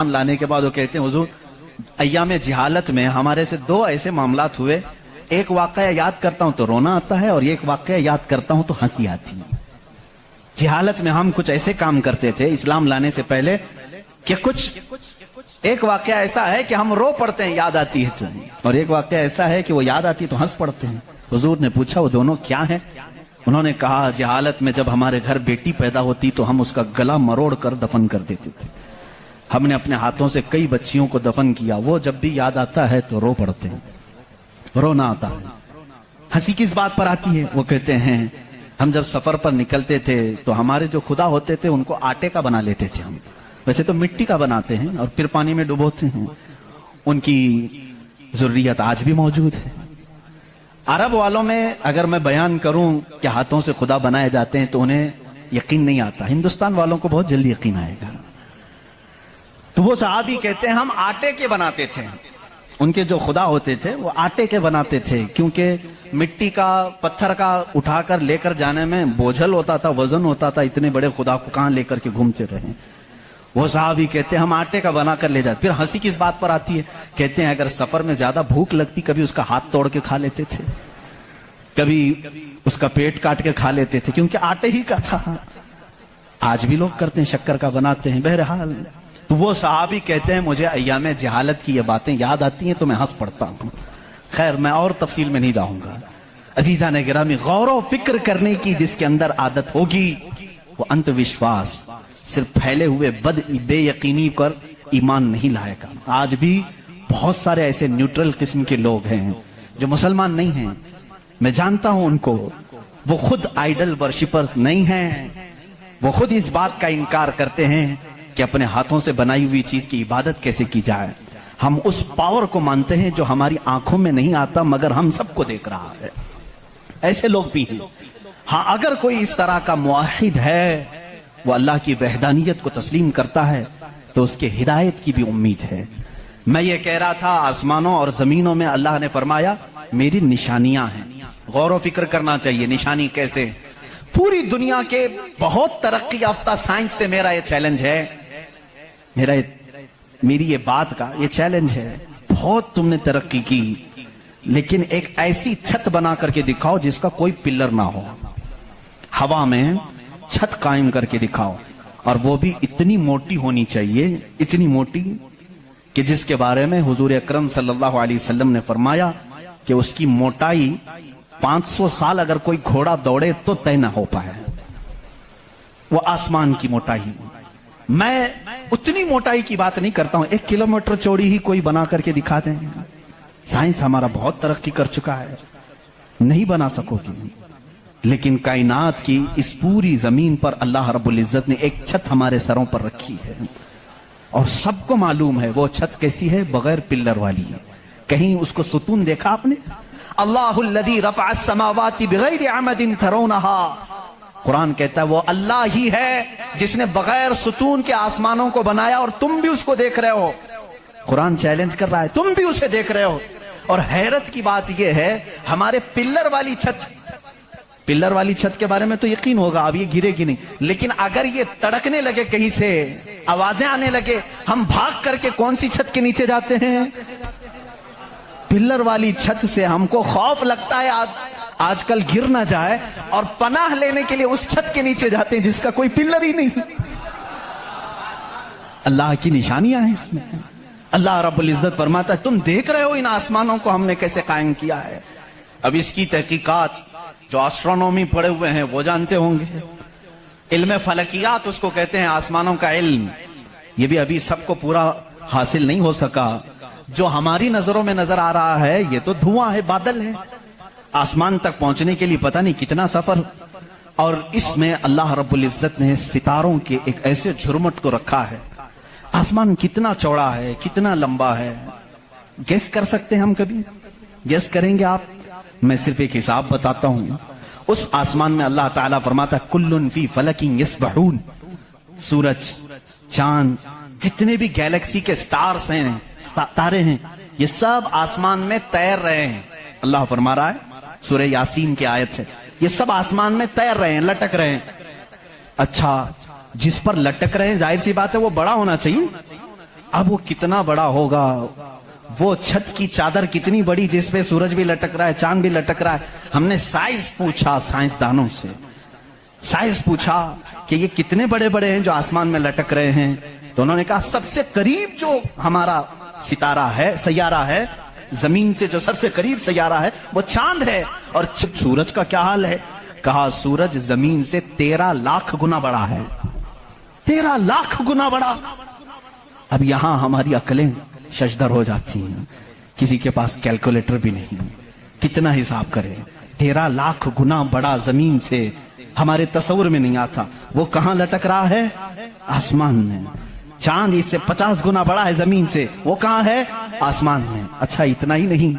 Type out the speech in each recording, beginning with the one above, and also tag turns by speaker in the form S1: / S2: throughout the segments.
S1: لانے کے بعد وہ کہتے ہیں حضور ایام جہالت میں ہمارے سے دو ایسے معاملات ہوئے، ایک واقعہ یاد کرتا ہوں تو رونا آتا ہے اور ایک واقعہ یاد کرتا ہوں تو ہنسی آتی ہے۔ جہالت میں ہم کچھ ایسے کام کرتے تھے اسلام لانے سے پہلے کہ کچھ ایک واقعہ ایسا ہے کہ ہم رو پڑتے ہیں یاد آتی ہے تو، اور ایک واقعہ ایسا ہے کہ وہ یاد آتی ہے تو ہنس پڑتے ہیں۔ حضور نے پوچھا وہ دونوں کیا ہیں؟ انہوں نے کہا جہالت میں جب ہمارے گھر بیٹی پیدا ہوتی تو ہم اس کا گلا مروڑ کر دفن کر دیتے تھے، ہم نے اپنے ہاتھوں سے کئی بچیوں کو دفن کیا، وہ جب بھی یاد آتا ہے تو رو پڑتے ہیں، رونا آتا ہے۔ ہنسی کس بات پر آتی ہے؟ وہ کہتے ہیں ہم جب سفر پر نکلتے تھے تو ہمارے جو خدا ہوتے تھے ان کو آٹے کا بنا لیتے تھے، ہم ویسے تو مٹی کا بناتے ہیں اور پھر پانی میں ڈبوتے ہیں، ان کی ذریت آج بھی موجود ہے۔ عرب والوں میں اگر میں بیان کروں کہ ہاتھوں سے خدا بنائے جاتے ہیں تو انہیں یقین نہیں آتا، ہندوستان والوں کو بہت جلدی یقین آئے گا۔ تو وہ صحابی کہتے ہیں ہم آٹے کے بناتے تھے، ان کے جو خدا ہوتے تھے وہ آٹے کے بناتے تھے، کیونکہ مٹی کا پتھر کا اٹھا کر لے کر جانے میں بوجھل ہوتا تھا، وزن ہوتا تھا، اتنے بڑے خدا کو کہاں لے کر کے گھومتے رہے۔ وہ صحابی کہتے ہیں ہم آٹے کا بنا کر لے جاتے۔ پھر ہنسی کس بات پر آتی ہے؟ کہتے ہیں اگر سفر میں زیادہ بھوک لگتی کبھی اس کا ہاتھ توڑ کے کھا لیتے تھے، کبھی اس کا پیٹ کاٹ کے کھا لیتے تھے، کیونکہ آٹے ہی کا تھا۔ آج بھی لوگ کرتے ہیں، شکر کا بناتے ہیں۔ بہرحال تو وہ صحابی کہتے ہیں مجھے ایام جہالت کی یہ باتیں یاد آتی ہیں تو میں ہنس پڑتا ہوں۔ خیر میں اور تفصیل میں نہیں جاؤں گا۔ عزیزان گرامی، غور و فکر کرنے کی جس کے اندر عادت ہوگی وہ انت وشواس، صرف پھیلے ہوئے بے یقینی پر ایمان نہیں لائے گا۔ آج بھی بہت سارے ایسے نیوٹرل قسم کے لوگ ہیں جو مسلمان نہیں ہیں، میں جانتا ہوں ان کو، وہ خود آئیڈل ورشپرز نہیں ہیں، وہ خود اس بات کا انکار کرتے ہیں کہ اپنے ہاتھوں سے بنائی ہوئی چیز کی عبادت کیسے کی جائے۔ ہم اس پاور کو مانتے ہیں جو ہماری آنکھوں میں نہیں آتا مگر ہم سب کو دیکھ رہا ہے۔ ایسے لوگ بھی ہیں۔ ہاں اگر کوئی اس طرح کا موحد ہے، وہ اللہ کی وحدانیت کو تسلیم کرتا ہے تو اس کے ہدایت کی بھی امید ہے۔ میں یہ کہہ رہا تھا آسمانوں اور زمینوں میں اللہ نے فرمایا میری نشانیاں ہیں، غور و فکر کرنا چاہیے۔ نشانی کیسے؟ پوری دنیا کے بہت ترقی یافتہ سائنس سے میرا یہ چیلنج ہے، میری یہ بات کا یہ چیلنج ہے، بہت تم نے ترقی کی لیکن ایک ایسی چھت بنا کر کے دکھاؤ جس کا کوئی پلر نہ ہو، ہوا میں چھت قائم کر کے دکھاؤ، اور وہ بھی اتنی موٹی ہونی چاہیے، اتنی موٹی کہ جس کے بارے میں حضور اکرم صلی اللہ علیہ وسلم نے فرمایا کہ اس کی موٹائی 500 سال اگر کوئی گھوڑا دوڑے تو طے نہ ہو پائے، وہ آسمان کی موٹائی۔ میں اتنی موٹائی کی بات نہیں کرتا ہوں، 1 کلومیٹر چوڑی ہی کوئی بنا کر کے دکھا دیں، سائنس ہمارا بہت ترقی کر چکا ہے، نہیں بنا سکو گی، لیکن کائنات کی اس پوری زمین پر اللہ رب العزت نے ایک چھت ہمارے سروں پر رکھی ہے، اور سب کو معلوم ہے وہ چھت کیسی ہے، بغیر پلر والی ہے۔ کہیں اس کو ستون دیکھا آپ نے؟ اللہ الذی رفع السماوات بغیر عمد ترونها، قرآن کہتا ہے وہ اللہ ہی ہے جس نے بغیر ستون کے آسمانوں کو بنایا، اور تم بھی اس کو دیکھ رہے ہو۔ قرآن چیلنج کر رہا ہے، تم بھی اسے دیکھ رہے ہو۔ اور حیرت کی بات یہ ہے ہمارے پلر والی چھت کے بارے میں تو یقین ہوگا اب یہ گرے گی نہیں، لیکن اگر یہ تڑکنے لگے کہیں سے، آوازیں آنے لگے، ہم بھاگ کر کے کون سی چھت کے نیچے جاتے ہیں؟ پلر والی چھت سے ہم کو خوف لگتا ہے آج کل گر نہ جائے، اور پناہ لینے کے لیے اس چھت کے نیچے جاتے ہیں جس کا کوئی پلر ہی نہیں۔ اللہ کی نشانیاں ہیں اس میں۔ اللہ رب العزت فرماتا ہے تم دیکھ رہے ہو ان آسمانوں کو ہم نے کیسے قائم کیا ہے۔ اب اس کی تحقیقات جو آسٹرونومی پڑھے ہوئے ہیں وہ جانتے ہوں گے، علم فلکیات اس کو کہتے ہیں، آسمانوں کا علم، یہ بھی ابھی سب کو پورا حاصل نہیں ہو سکا۔ جو ہماری نظروں میں نظر آ رہا ہے یہ تو دھواں ہے، بادل ہے، آسمان تک پہنچنے کے لیے پتہ نہیں کتنا سفر، اور اس میں اللہ رب العزت نے ستاروں کے ایک ایسے جھرمٹ کو رکھا ہے۔ آسمان کتنا چوڑا ہے، کتنا لمبا ہے، گیس کر سکتے ہیں ہم؟ کبھی گیس کریں گے آپ؟ میں صرف ایک حساب بتاتا ہوں۔ اس آسمان میں اللہ تعالیٰ فرماتا ہے کلن فی فلک یسبحون، سورج، چاند، جتنے بھی گیلیکسی کے سٹارز ہیں، تارے ہیں، یہ سب آسمان میں تیر رہے ہیں۔ اللہ فرما رہا ہے سورہ یاسین کی آیت سے، یہ سب آسمان میں تیر رہے ہیں، لٹک رہے ہیں۔ اچھا، جس پر لٹک رہے ہیں ظاہر سی بات ہے وہ بڑا ہونا چاہیے، اب وہ کتنا بڑا ہوگا, وہ چھت کی چادر کتنی بڑی جس پہ سورج بھی لٹک رہا ہے, چاند بھی لٹک رہا ہے. ہم نے سائز پوچھا سائنسدانوں سے, سائز پوچھا کہ یہ کتنے بڑے بڑے ہیں جو آسمان میں لٹک رہے ہیں, تو انہوں نے کہا سب سے قریب جو ہمارا ستارہ ہے, سیارہ ہے, زمین سے جو سب سے قریب سیارہ ہے وہ چاند ہے. اور سورج کا کیا حال ہے؟ کہا سورج زمین سے 13 لاکھ گنا بڑا ہے, 13 لاکھ گنا بڑا. اب یہاں ہماری عقلیں ششدر ہو جاتی ہیں, کسی کے پاس کیلکولیٹر بھی نہیں, کتنا حساب کرے. 13 لاکھ گنا بڑا زمین سے, ہمارے تصور میں نہیں آتا. وہ کہاں لٹک رہا ہے؟ آسمان میں. چاند اس سے 50 گنا بڑا ہے زمین سے, وہ کہاں ہے؟ آسمان میں. اچھا اتنا ہی نہیں,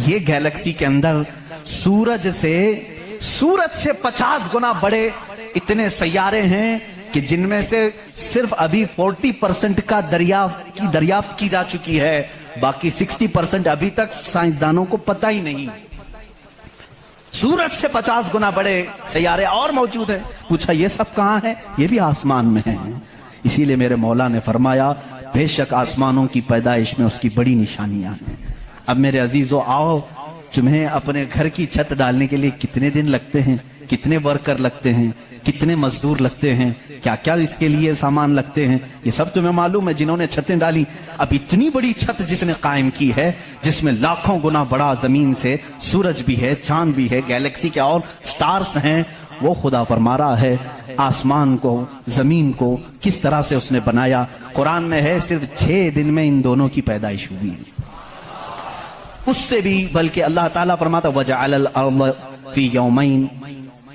S1: یہ گیلیکسی کے اندر سورج سے 50 گنا بڑے اتنے سیارے ہیں کہ جن میں سے صرف ابھی 40% کا دریافت کی جا چکی ہے, باقی 60% ابھی تک سائنسدانوں کو پتہ ہی نہیں. سورج سے 50 گنا بڑے سیارے اور موجود ہیں. پوچھا یہ سب کہاں ہے؟ یہ بھی آسمان میں ہیں. اسی لیے میرے مولا نے فرمایا بے شک آسمانوں کی پیدائش میں اس کی بڑی نشانیاں ہیں. اب میرے عزیزو آؤ, تمہیں اپنے گھر کی چھت ڈالنے کے لیے کتنے دن لگتے ہیں, کتنے ورکر لگتے ہیں, کتنے مزدور لگتے ہیں, کیا کیا اس کے لیے سامان لگتے ہیں, یہ سب تمہیں معلوم ہے جنہوں نے چھتیں ڈالی. اب اتنی بڑی چھت جس نے قائم کی ہے, جس میں لاکھوں گنا بڑا زمین سے سورج بھی ہے, چاند بھی ہے, گیلیکسی کے اور سٹارز ہیں, وہ خدا فرما رہا ہے آسمان کو, زمین کو کس طرح سے اس نے بنایا. قرآن میں ہے صرف 6 دن میں ان دونوں کی پیدائش ہوئی. اس سے بھی بلکہ اللہ تعالیٰ فرماتا وَجَعَلَ الْأَرْضَ فِي يَوْمَيْنِ,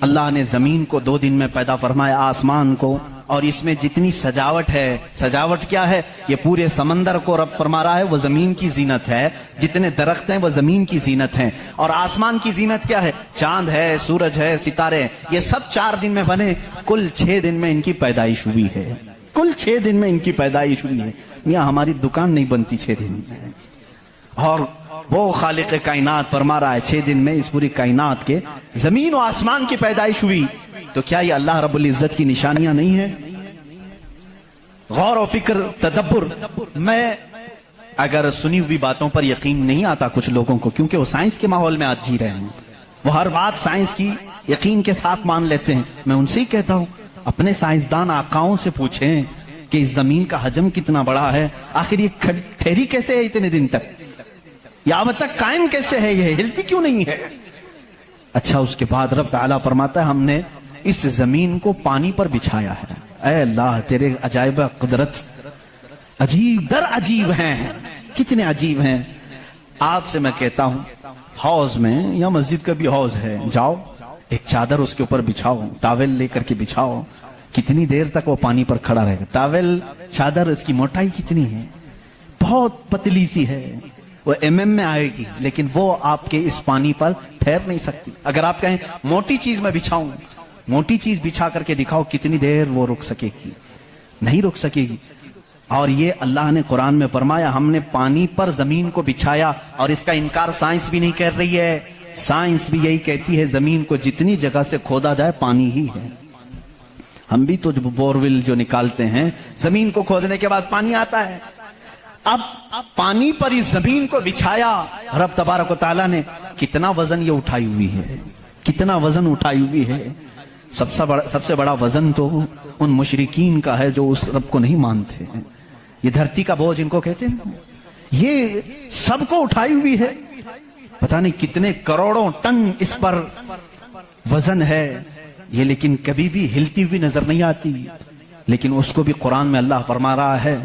S1: اللہ نے زمین کو 2 دن میں پیدا فرمایا, آسمان کو, اور اس میں جتنی سجاوٹ ہے, سجاوٹ کیا ہے؟ یہ پورے سمندر کو رب فرما رہا ہے وہ زمین کی زینت ہے, جتنے درخت ہیں وہ زمین کی زینت ہیں, اور آسمان کی زینت کیا ہے؟ چاند ہے, سورج ہے, ستارے ہیں. یہ سب 4 دن میں بنے, کل 6 دن میں ان کی پیدائش ہوئی ہے. کل 6 دن میں ان کی پیدائش ہوئی ہے. یہاں ہماری دکان نہیں بنتی 6 دن میں, اور وہ خالق کائنات فرما رہا ہے 6 دن میں اس پوری کائنات کے زمین و آسمان کی پیدائش ہوئی. تو کیا یہ اللہ رب العزت کی نشانیاں نہیں ہیں؟ غور و فکر, تدبر. میں اگر سنی ہوئی باتوں پر یقین نہیں آتا کچھ لوگوں کو, کیونکہ وہ سائنس کے ماحول میں آج جی رہے ہیں, وہ ہر بات سائنس کی یقین کے ساتھ مان لیتے ہیں. میں ان سے ہی کہتا ہوں اپنے سائنسدان آقاؤں سے پوچھیں کہ اس زمین کا حجم کتنا بڑا ہے, آخر یہ ٹھہری کیسے ہے اتنے دن تک, یا اب تک قائم کیسے ہے, یہ ہلتی کیوں نہیں ہے؟ اچھا اس کے بعد رب تعالیٰ فرماتا ہے ہم نے اس زمین کو پانی پر بچھایا ہے. اے اللہ تیرے عجائب قدرت عجیب در عجیب ہیں, کتنے عجیب ہیں. آپ سے میں کہتا ہوں حوض میں یا مسجد کا بھی حوض ہے, جاؤ ایک چادر اس کے اوپر بچھاؤ, ٹاول لے کر کے بچھاؤ, کتنی دیر تک وہ پانی پر کھڑا رہے گا. ٹاول چادر اس کی موٹائی کتنی ہے؟ بہت پتلی سی ہے, وہ mm میں آئے گی, لیکن وہ آپ کے اس پانی پر ٹھہر نہیں سکتی. اگر آپ کہیں موٹی چیز میں بچھاؤں, موٹی چیز بچھا کر کے دکھاؤ, کتنی دیر وہ رک سکے گی؟ نہیں رک سکے گی. اور یہ اللہ نے قرآن میں فرمایا ہم نے پانی پر زمین کو بچھایا, اور اس کا انکار سائنس بھی نہیں کر رہی ہے. سائنس بھی یہی کہتی ہے زمین کو جتنی جگہ سے کھودا جائے پانی ہی ہے. ہم بھی تو بورول جو نکالتے ہیں زمین کو کھودنے کے بعد پانی آتا ہے. اب پانی پر اس زمین کو بچھایا رب تبارک و تعالیٰ نے, کتنا وزن یہ اٹھائی ہوئی ہے, کتنا وزن اٹھائی ہوئی ہے. سب سے بڑا وزن تو ان مشرکین کا ہے جو اس رب کو نہیں مانتے ہیں. یہ دھرتی کا بوجھ ان کو کہتے ہیں, یہ سب کو اٹھائی ہوئی ہے. پتہ نہیں کتنے کروڑوں ٹن اس پر وزن ہے یہ, لیکن کبھی بھی ہلتی ہوئی نظر نہیں آتی. لیکن اس کو بھی قرآن میں اللہ فرما رہا ہے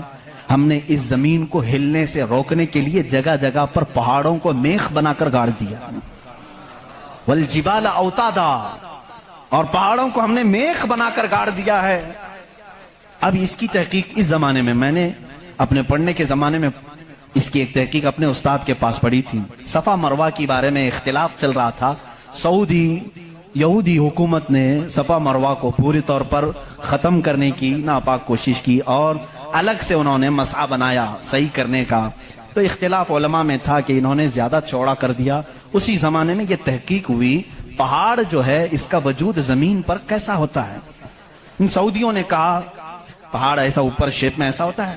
S1: ہم نے اس زمین کو ہلنے سے روکنے کے لیے جگہ جگہ پر پہاڑوں کو میخ بنا کر گاڑ دیا. والجبال اوتادا, اور پہاڑوں کو ہم نے میخ بنا کر گاڑ دیا ہے. اب اس کی تحقیق اس زمانے میں نے اپنے پڑھنے کے زمانے میں اس کی ایک تحقیق اپنے استاد کے پاس پڑھی تھی. صفا مروہ کی بارے میں اختلاف چل رہا تھا. سعودی یہودی حکومت نے صفا مروہ کو پوری طور پر ختم کرنے کی ناپاک کوشش کی, اور الگ سے انہوں نے مسعی بنایا صحیح کرنے کا. تو اختلاف علماء میں تھا کہ انہوں نے زیادہ چوڑا کر دیا. اسی زمانے میں یہ تحقیق ہوئی پہاڑ جو ہے اس کا وجود زمین پر کیسا ہوتا ہے. ان سعودیوں نے کہا پہاڑ ایسا اوپر شیپ میں ایسا ہوتا ہے,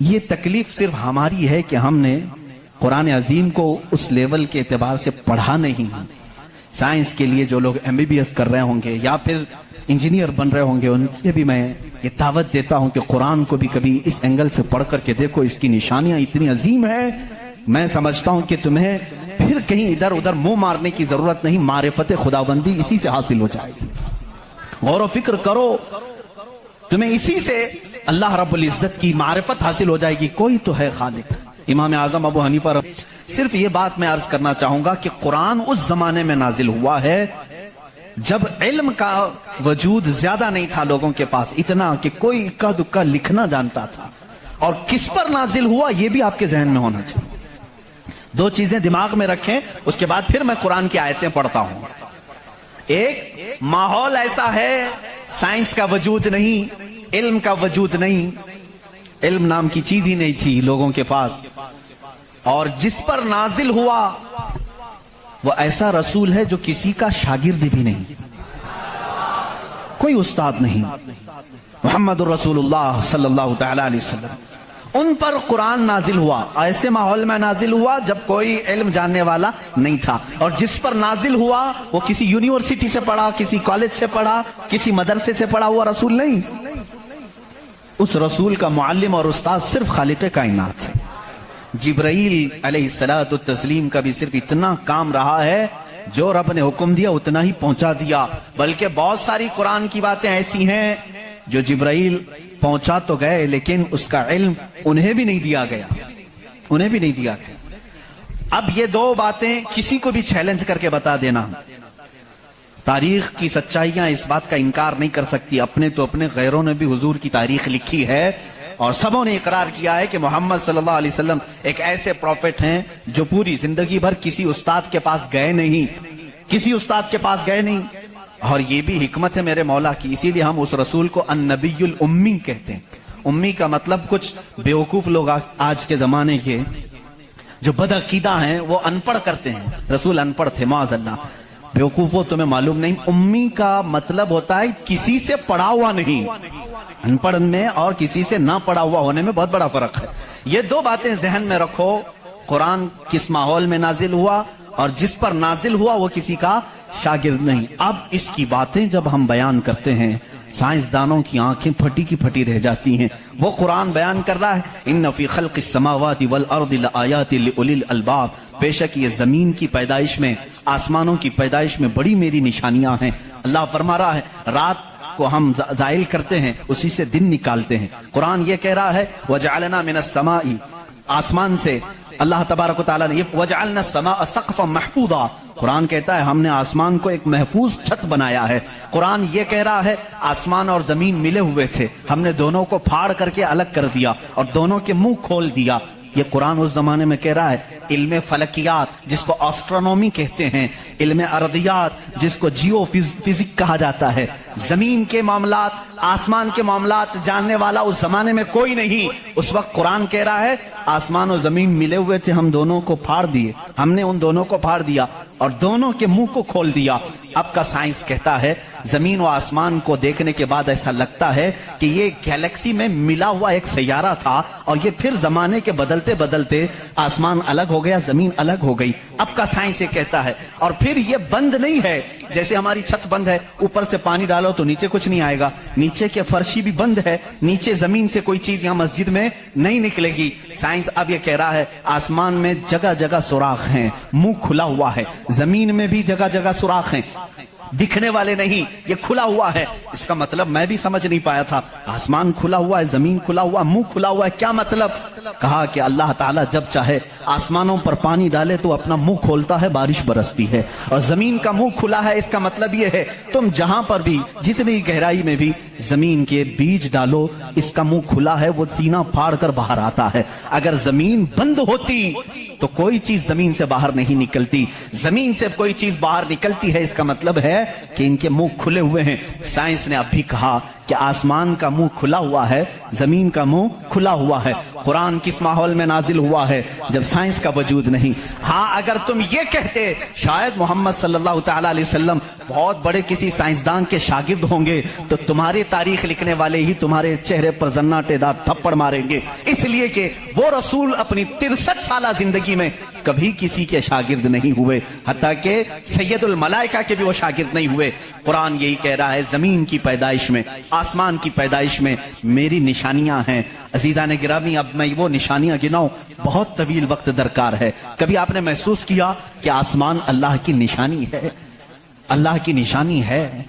S1: یہ تکلیف صرف ہماری ہے کہ ہم نے قرآن عظیم کو اس لیول کے اعتبار سے پڑھا نہیں ہے. سائنس کے لیے جو لوگ MBBS کر رہے ہوں گے یا پھر انجینئر بن رہے ہوں گے، ان سے بھی میں یہ دعوت دیتا ہوں کہ قرآن کو بھی کبھی اس اینگل سے پڑھ کر کے دیکھو، اس کی نشانیاں اتنی عظیم ہیں. میں سمجھتا ہوں کہ تمہیں پھر کہیں ادھر ادھر منہ مارنے کی ضرورت نہیں، معرفت خداوندی اسی سے حاصل ہو جائے گی. غور و فکر کرو، تمہیں اسی سے اللہ رب العزت کی معرفت حاصل ہو جائے گی. کوئی تو ہے خالق. امام اعظم ابو حنیفہ صرف یہ بات میں عرض کرنا چاہوں گا کہ قرآن اس زمانے میں نازل ہوا ہے جب علم کا وجود زیادہ نہیں تھا لوگوں کے پاس، اتنا کہ کوئی اکا دکا لکھنا جانتا تھا. اور کس پر نازل ہوا یہ بھی آپ کے ذہن میں ہونا چاہیے. دو چیزیں دماغ میں رکھیں، اس کے بعد پھر میں قرآن کی آیتیں پڑھتا ہوں. ایک ماحول ایسا ہے، سائنس کا وجود نہیں، علم کا وجود نہیں، علم نام کی چیز ہی نہیں تھی لوگوں کے پاس. اور جس پر نازل ہوا وہ ایسا رسول ہے جو کسی کا شاگرد بھی نہیں، کوئی استاد نہیں، محمد الرسول اللہ صلی اللہ تعالی علیہ وسلم. ان پر قرآن نازل ہوا، ایسے ماحول میں نازل ہوا جب کوئی علم جاننے والا نہیں تھا. اور جس پر نازل ہوا وہ کسی یونیورسٹی سے پڑھا، کسی کالج سے پڑھا، کسی مدرسے سے پڑھا ہوا رسول نہیں. اس رسول کا معلم اور استاد صرف خالق کائنات ہے. جبرائیل علیہ الصلوۃ والتسلیم کا بھی صرف اتنا کام رہا ہے، جو رب نے حکم دیا اتنا ہی پہنچا دیا. بلکہ بہت ساری قرآن کی باتیں ایسی ہیں جو جبرائیل پہنچا تو گئے لیکن اس کا علم انہیں بھی نہیں دیا گیا، انہیں بھی نہیں دیا گیا. اب یہ دو باتیں کسی کو بھی چیلنج کر کے بتا دینا، تاریخ کی سچائیاں اس بات کا انکار نہیں کر سکتی. اپنے تو اپنے، غیروں نے بھی حضور کی تاریخ لکھی ہے اور سبوں نے اقرار کیا ہے کہ محمد صلی اللہ علیہ وسلم ایک ایسے پروفٹ ہیں جو پوری زندگی بھر کسی استاد کے پاس گئے نہیں، کسی استاد کے پاس گئے نہیں. اور یہ بھی حکمت ہے میرے مولا کی، اسی لیے ہم اس رسول کو النبی الامی کہتے ہیں. امی کا مطلب کچھ بیوقوف لوگ آج کے زمانے کے جو بدعقیدہ ہیں وہ ان پڑھ کرتے ہیں. رسول ان پڑھ تھے، معاذ اللہ. بیوقوفوں تمہیں معلوم نہیں، امی کا مطلب ہوتا ہے کسی سے پڑھا ہوا نہیں. ان پڑھ میں اور کسی سے نہ پڑھا ہوا ہونے میں بہت بڑا فرق ہے. یہ دو باتیں ذہن میں رکھو. قرآن کس ماحول میں نازل ہوا اور جس پر نازل ہوا وہ کسی کا شاگرد نہیں. اب اس کی باتیں جب ہم بیان کرتے ہیں سائنسدانوں کی آنکھیں پھٹی کی پھٹی رہ جاتی ہیں. وہ قرآن بیان کر رہا ہے ان فی خلق السماوات والارض لآیات لأولی الالباب، بے شک یہ زمین کی پیدائش میں، آسمانوں کی پیدائش میں بڑی میری نشانیاں ہیں. اللہ فرما رہا ہے رات کو ہم زائل کرتے ہیں، اسی سے دن نکالتے ہیں. قرآن یہ کہہ رہا ہے وجعلنا من السماء، آسمان سے اللہ تبارک و تعالیٰ نے یہ وجعلنا السماء سقفا محفوظا، قرآن کہتا ہے ہم نے آسمان کو ایک محفوظ چھت بنایا ہے. قرآن یہ کہہ رہا ہے آسمان اور زمین ملے ہوئے تھے، ہم نے دونوں کو پھاڑ کر کے الگ کر دیا اور دونوں کے منہ کھول دیا. یہ قرآن اس زمانے میں کہہ رہا ہے علم فلکیات جس کو آسٹرونومی کہتے ہیں، علم ارضیات جس کو جیو فزک کہا جاتا ہے، زمین کے معاملات، آسمان کے معاملات جاننے والا اس زمانے میں کوئی نہیں. اس وقت قرآن کہہ رہا ہے آسمان و زمین ملے ہوئے تھے، ہم دونوں کو پھاڑ دیے، ہم نے ان دونوں کو پھاڑ دیا اور دونوں کے منہ کو کھول دیا. اب کا سائنس کہتا ہے زمین و آسمان کو دیکھنے کے بعد ایسا لگتا ہے کہ یہ گیلیکسی میں ملا ہوا ایک سیارہ تھا اور یہ پھر زمانے کے بدلتے بدلتے آسمان الگ ہو گیا، زمین الگ ہو گئی. اب کا سائنس یہ کہتا ہے. اور پھر یہ بند نہیں ہے، جیسے ہماری چھت بند ہے، اوپر سے پانی ڈالو تو نیچے کچھ نہیں آئے گا، نیچے کے فرشی بھی بند ہے، نیچے زمین سے کوئی چیز یہاں مسجد میں نہیں نکلے گی. سائنس اب یہ کہہ رہا ہے آسمان میں جگہ جگہ سوراخ ہیں، منہ کھلا ہوا ہے، زمین میں بھی جگہ جگہ سوراخ ہیں، دکھنے والے نہیں، یہ کھلا ہوا ہے. اس کا مطلب میں بھی سمجھ نہیں پایا تھا، آسمان کھلا ہوا ہے، زمین کھلا ہوا، منہ کھلا ہوا ہے، کیا مطلب؟ کہا کہ اللہ تعالیٰ جب چاہے آسمانوں پر پانی ڈالے تو اپنا منہ کھولتا ہے، بارش برستی ہے. اور زمین کا منہ کھلا ہے، اس کا مطلب یہ ہے تم جہاں پر بھی جتنی گہرائی میں بھی زمین کے بیج ڈالو، اس کا منہ کھلا ہے، وہ سینہ پھاڑ کر باہر آتا ہے. اگر زمین بند ہوتی تو کوئی چیز زمین سے باہر نہیں نکلتی، زمین سے کوئی چیز باہر نکلتی ہے، اس کا مطلب ہے کہ ان کے منہ کھلے ہوئے ہیں. سائنس نے اب بھی کہا کہ آسمان کا منہ کھلا ہوا ہے، زمین کا منہ کھلا ہوا ہے۔ قرآن کس ماحول میں نازل ہوا ہے؟ جب سائنس کا وجود نہیں۔ ہاں اگر تم یہ کہتے شاید محمد صلی اللہ تعالیٰ علیہ وسلم بہت بڑے کسی سائنسدان کے شاگرد ہوں گے تو تمہاری تاریخ لکھنے والے ہی تمہارے چہرے پر زناٹے دار تھپڑ ماریں گے، اس لیے کہ وہ رسول اپنی 63 سالہ زندگی میں کبھی کسی کے شاگرد نہیں ہوئے، حتیٰ کہ سید الملائکہ کے بھی وہ شاگرد نہیں ہوئے۔ قرآن یہی کہہ رہا ہے زمین کی پیدائش میں، آسمان کی پیدائش میں میری نشانیاں ہیں۔ عزیزان گرامی، اب میں وہ نشانیاں گناؤں بہت طویل وقت درکار ہے۔ کبھی آپ نے محسوس کیا کہ آسمان اللہ کی نشانی ہے؟ اللہ کی نشانی ہے۔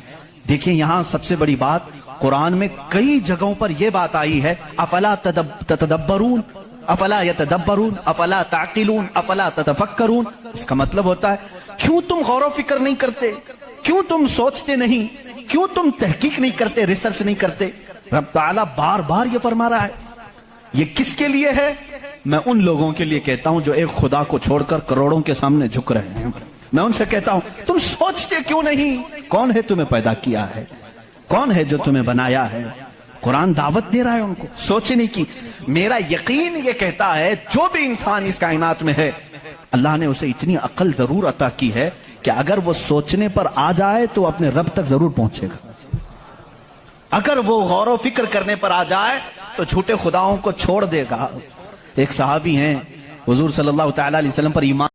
S1: دیکھیں یہاں سب سے بڑی بات، قرآن میں کئی جگہوں پر یہ بات آئی ہے، افلا تتدبرون، افلا یتدبرون، افلا تعقلون، افلا تتفکرون۔ اس کا مطلب ہوتا ہے کیوں تم غور و فکر نہیں کرتے، کیوں تم سوچتے نہیں، کیوں تم تحقیق نہیں کرتے، ریسرچ نہیں کرتے؟ رب تعالیٰ بار بار یہ فرما رہا ہے۔ یہ کس کے لیے ہے؟ میں ان لوگوں کے لیے کہتا ہوں جو ایک خدا کو چھوڑ کر کروڑوں کے سامنے جھک رہے ہیں۔ میں ان سے کہتا ہوں تم سوچتے کیوں نہیں؟ کون ہے تمہیں پیدا کیا ہے؟ کون ہے جو تمہیں بنایا ہے؟ قرآن دعوت دے رہا ہے ان کو سوچنے کی۔ میرا یقین یہ کہتا ہے جو بھی انسان اس کائنات میں ہے اللہ نے اسے اتنی عقل ضرور عطا کی ہے کہ اگر وہ سوچنے پر آ جائے تو اپنے رب تک ضرور پہنچے گا۔ اگر وہ غور و فکر کرنے پر آ جائے تو جھوٹے خداؤں کو چھوڑ دے گا۔ ایک صحابی ہیں حضور صلی اللہ تعالی علیہ وسلم پر ایمان